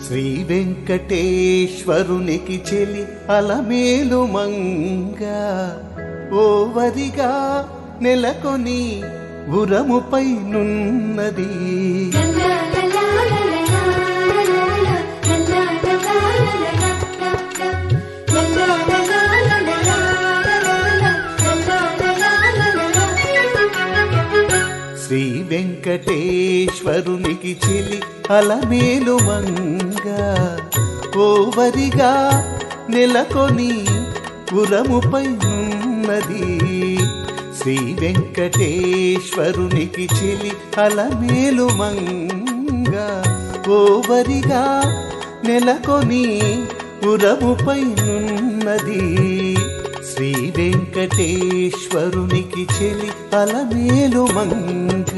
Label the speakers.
Speaker 1: శ్రీ వెంకటేశ్వరునికి చెలి అలమేలు మంగ ఓవరిగా నెలకొని ఉరముపై నున్నది. శ్రీ వెంకటేశ్వరునికి చెలి అలమేలు మంగ ఓవరిగా నెలకొని ఉరముపై నున్నది. శ్రీ వెంకటేశ్వరునికి చెలి అలమేలు మంగ ఓవరిగా నెలకొని ఉరముపై నున్నది. శ్రీ వెంకటేశ్వరునికి చెలి అలమేలు మంగ.